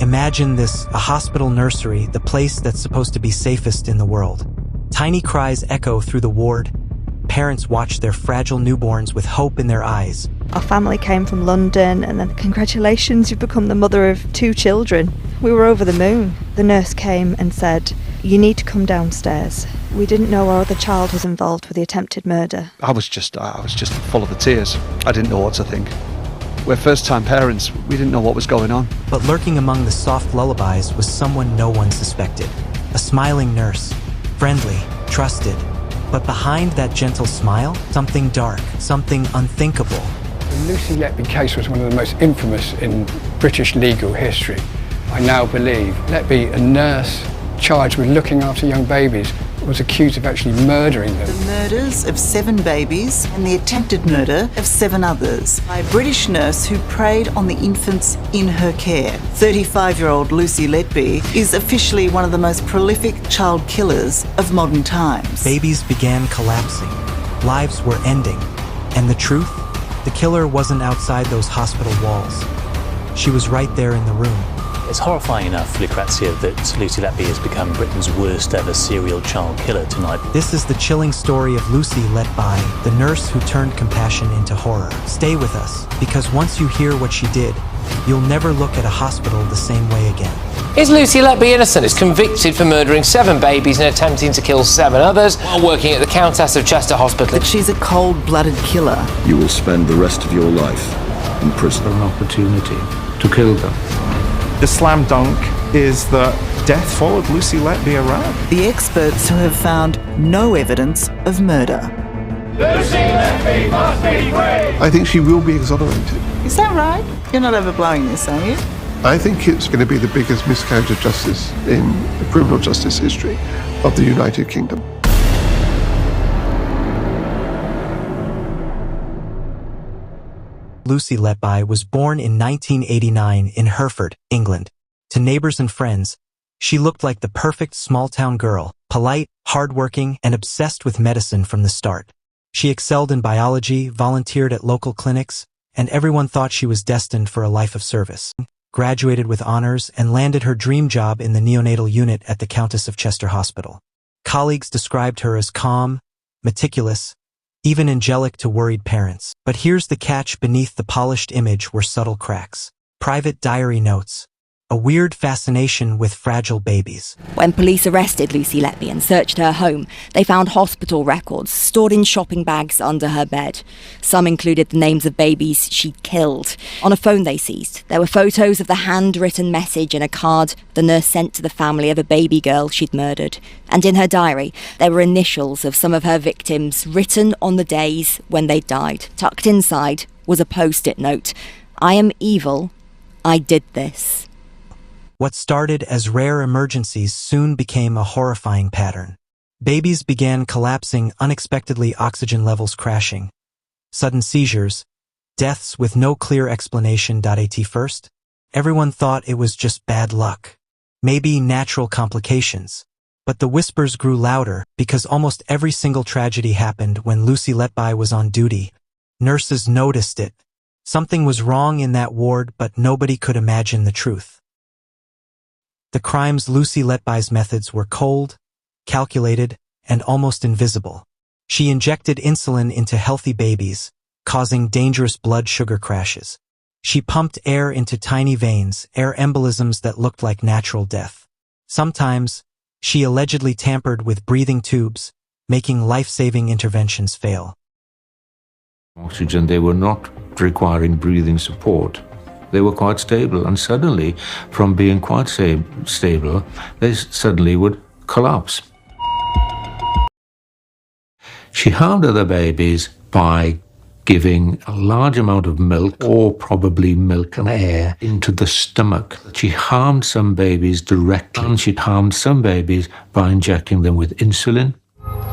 Imagine this, a hospital nursery, the place that's supposed to be safest in the world. Tiny cries echo through the ward. Parents watch their fragile newborns with hope in their eyes. Our family came from London, and then congratulations, you've become the mother of 2 children. We were over the moon. The nurse came and said, you need to come downstairs. We didn't know our other child was involved with the attempted murder. I was just full of the tears. I didn't know what to think. We're first-time parents. We didn't know what was going on. But lurking among the soft lullabies was someone no one suspected. A smiling nurse, friendly, trusted. But behind that gentle smile, something dark, something unthinkable. The Lucy Letby case was one of the most infamous in British legal history. I now believe Letby, a nurse charged with looking after young babies, was accused of actually murdering them. The murders of 7 babies and the attempted murder of 7 others by a British nurse who preyed on the infants in her care. 35-year-old Lucy Letby is officially one of the most prolific child killers of modern times. Babies began collapsing. Lives were ending. And the truth? The killer wasn't outside those hospital walls. She was right there in the room. It's horrifying enough, Lucrezia, that Lucy Letby has become Britain's worst ever serial child killer tonight. This is the chilling story of Lucy Letby, the nurse who turned compassion into horror. Stay with us, because once you hear what she did, you'll never look at a hospital the same way again. Is Lucy Letby innocent? Is convicted for murdering 7 babies and attempting to kill 7 others while working at the Countess of Chester Hospital. But she's a cold-blooded killer. You will spend the rest of your life in prison. An opportunity to kill them. The slam dunk is that death followed Lucy Letby around. The experts who have found no evidence of murder. Lucy Letby must be free! I think she will be exonerated. Is that right? You're not overblowing this, are you? I think it's going to be the biggest miscarriage of justice in the criminal justice history of the United Kingdom. Lucy Letby was born in 1989 in Hereford, England. To neighbors and friends, she looked like the perfect small-town girl, polite, hardworking, and obsessed with medicine from the start. She excelled in biology, volunteered at local clinics, and everyone thought she was destined for a life of service. Graduated with honors and landed her dream job in the neonatal unit at the Countess of Chester Hospital. Colleagues described her as calm, meticulous, even angelic to worried parents. But here's the catch: beneath the polished image were subtle cracks. Private diary notes. A weird fascination with fragile babies. When police arrested Lucy Letby and searched her home, they found hospital records stored in shopping bags under her bed. Some included the names of babies she'd killed. On a phone they seized, there were photos of the handwritten message in a card the nurse sent to the family of a baby girl she'd murdered. And in her diary, there were initials of some of her victims written on the days when they died. Tucked inside was a post-it note. I am evil. I did this. What started as rare emergencies soon became a horrifying pattern. Babies began collapsing, unexpectedly oxygen levels crashing. Sudden seizures, deaths with no clear explanation. At first, everyone thought it was just bad luck, maybe natural complications. But the whispers grew louder because almost every single tragedy happened when Lucy Letby was on duty. Nurses noticed it. Something was wrong in that ward, but nobody could imagine the truth. The crimes Lucy Letby's methods were cold, calculated, and almost invisible. She injected insulin into healthy babies, causing dangerous blood sugar crashes. She pumped air into tiny veins, air embolisms that looked like natural death. Sometimes, she allegedly tampered with breathing tubes, making life-saving interventions fail. Oxygen, they were not requiring breathing support. They were quite stable, and suddenly, from being quite stable, they suddenly would collapse. She harmed other babies by giving a large amount of milk, or probably milk and air, into the stomach. She harmed some babies directly, and she harmed some babies by injecting them with insulin.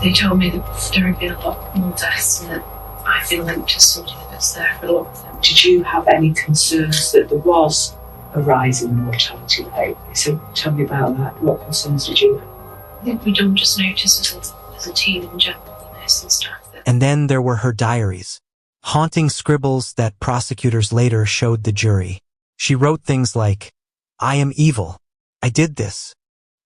They told me that there had been a lot more deaths and that I've been linked to somebody that's there for a lot of them. Did you have any concerns that there was a rise in mortality rate? So tell me about that. What concerns did you have? I think we don't just notice as a team in general, the nursing staff. And then there were her diaries. Haunting scribbles that prosecutors later showed the jury. She wrote things like, I am evil. I did this.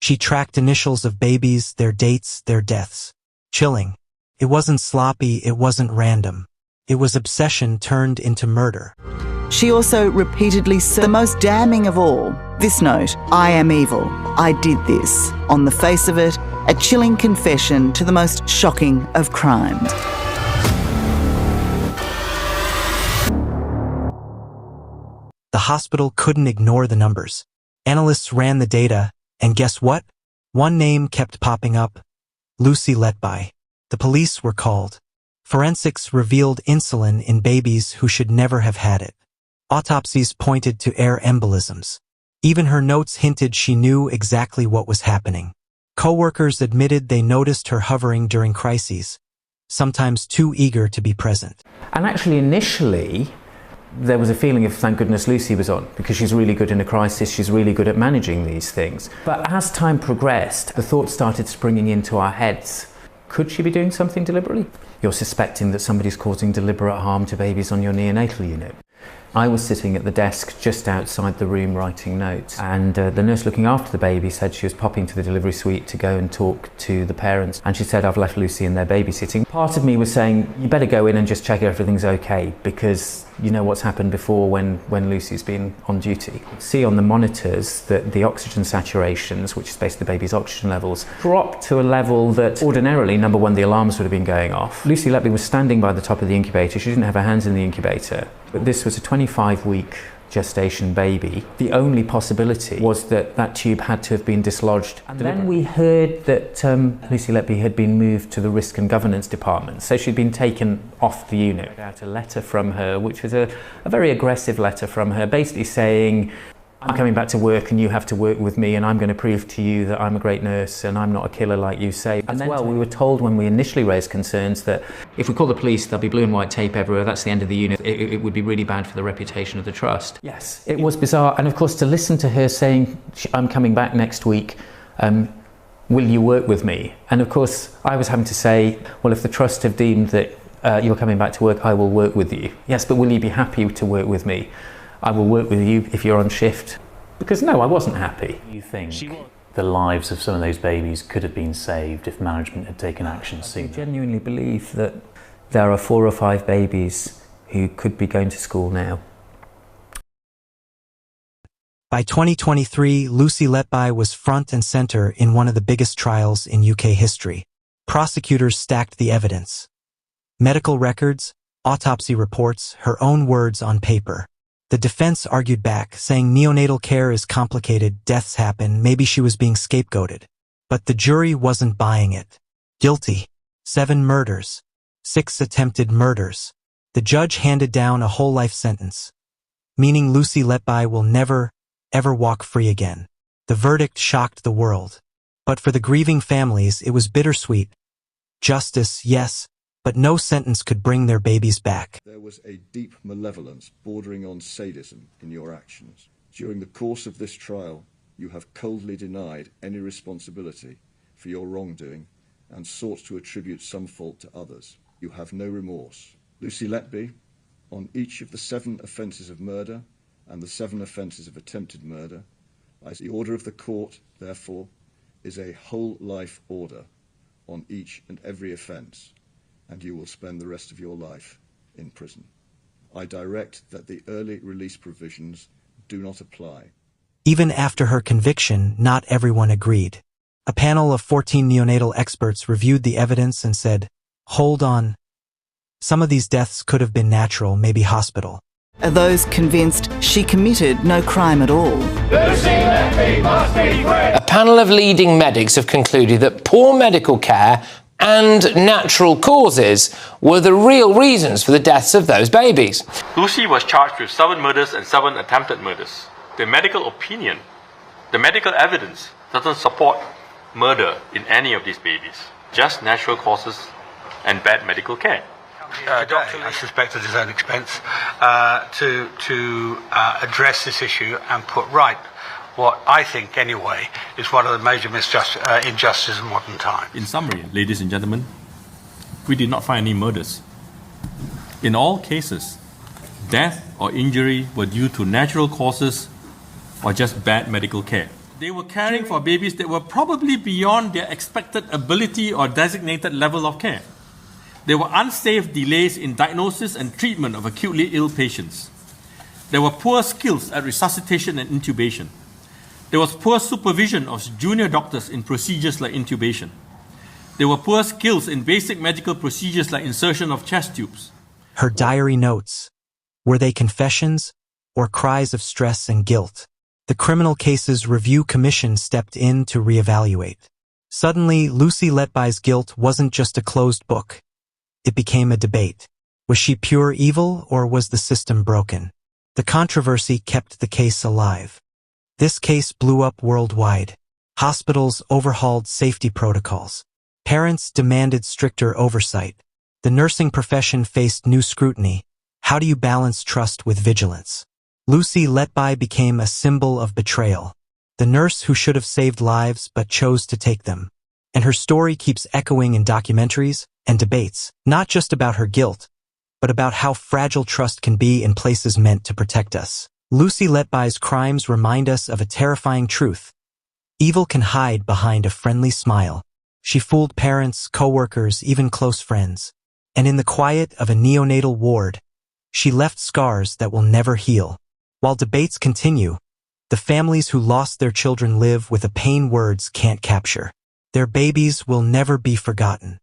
She tracked initials of babies, their dates, their deaths. Chilling. It wasn't sloppy, it wasn't random. It was obsession turned into murder. She also repeatedly said the most damning of all, this note, I am evil. I did this. On the face of it, a chilling confession to the most shocking of crimes. The hospital couldn't ignore the numbers. Analysts ran the data, and guess what? One name kept popping up. Lucy Letby. The police were called. Forensics revealed insulin in babies who should never have had it. Autopsies pointed to air embolisms. Even her notes hinted she knew exactly what was happening. Co-workers admitted they noticed her hovering during crises, sometimes too eager to be present. And actually, initially, there was a feeling of thank goodness Lucy was on, because she's really good in a crisis, she's really good at managing these things. But as time progressed, the thoughts started springing into our heads. Could she be doing something deliberately? You're suspecting that somebody's causing deliberate harm to babies on your neonatal unit. I was sitting at the desk just outside the room writing notes, and the nurse looking after the baby said she was popping to the delivery suite to go and talk to the parents, and she said, I've left Lucy in there babysitting. Part of me was saying, you better go in and just check everything's okay, because you know what's happened before when Lucy's been on duty. See on the monitors that the oxygen saturations, which is basically the baby's oxygen levels, dropped to a level that ordinarily, number one, the alarms would have been going off. Lucy Letby was standing by the top of the incubator. She didn't have her hands in the incubator, but this was a 25-week gestation baby. The only possibility was that that tube had to have been dislodged. And then we heard that Lucy Letby had been moved to the risk and governance department, so she'd been taken off the unit. I got a letter from her, which was a very aggressive letter from her, basically saying, I'm coming back to work and you have to work with me, and I'm going to prove to you that I'm a great nurse and I'm not a killer like you say. As well, we were told when we initially raised concerns that if we call the police, there'll be blue and white tape everywhere, that's the end of the unit. It would be really bad for the reputation of the trust. Yes, it was bizarre. And of course, to listen to her saying, I'm coming back next week, will you work with me? And of course, I was having to say, well, if the trust have deemed that you're coming back to work, I will work with you. Yes, but will you be happy to work with me? I will work with you if you're on shift. Because no, I wasn't happy. You think the lives of some of those babies could have been saved if management had taken action sooner? I genuinely believe that there are 4 or 5 babies who could be going to school now. By 2023, Lucy Letby was front and center in one of the biggest trials in UK history. Prosecutors stacked the evidence. Medical records, autopsy reports, her own words on paper. The defense argued back, saying neonatal care is complicated, deaths happen, maybe she was being scapegoated. But the jury wasn't buying it. Guilty. 7 murders. 6 attempted murders. The judge handed down a whole life sentence, meaning Lucy Letby will never, ever walk free again. The verdict shocked the world. But for the grieving families, it was bittersweet. Justice, yes, but no sentence could bring their babies back. There was a deep malevolence bordering on sadism in your actions. During the course of this trial, you have coldly denied any responsibility for your wrongdoing and sought to attribute some fault to others. You have no remorse. Lucy Letby, on each of the 7 offences of murder and the 7 offences of attempted murder, as the order of the court, therefore, is a whole life order on each and every offence, and you will spend the rest of your life in prison. I direct that the early release provisions do not apply. Even after her conviction, not everyone agreed. A panel of 14 neonatal experts reviewed the evidence and said, hold on. Some of these deaths could have been natural, maybe hospital. Are those convinced she committed no crime at all? Lucy Letby must be free! A panel of leading medics have concluded that poor medical care and natural causes were the real reasons for the deaths of those babies. Lucy was charged with 7 murders and 7 attempted murders. The medical opinion, the medical evidence doesn't support murder in any of these babies, just natural causes and bad medical care. I suspect at his own expense, to address this issue and put right what I think, anyway, is one of the major injustices of modern times. In summary, ladies and gentlemen, we did not find any murders. In all cases, death or injury were due to natural causes or just bad medical care. They were caring for babies that were probably beyond their expected ability or designated level of care. There were unsafe delays in diagnosis and treatment of acutely ill patients. There were poor skills at resuscitation and intubation. There was poor supervision of junior doctors in procedures like intubation. There were poor skills in basic medical procedures like insertion of chest tubes. Her diary notes. Were they confessions or cries of stress and guilt? The Criminal Cases Review Commission stepped in to reevaluate. Suddenly, Lucy Letby's guilt wasn't just a closed book. It became a debate. Was she pure evil or was the system broken? The controversy kept the case alive. This case blew up worldwide. Hospitals overhauled safety protocols. Parents demanded stricter oversight. The nursing profession faced new scrutiny. How do you balance trust with vigilance? Lucy Letby became a symbol of betrayal. The nurse who should have saved lives but chose to take them. And her story keeps echoing in documentaries and debates, not just about her guilt, but about how fragile trust can be in places meant to protect us. Lucy Letby's crimes remind us of a terrifying truth. Evil can hide behind a friendly smile. She fooled parents, co-workers, even close friends. And in the quiet of a neonatal ward, she left scars that will never heal. While debates continue, the families who lost their children live with a pain words can't capture. Their babies will never be forgotten.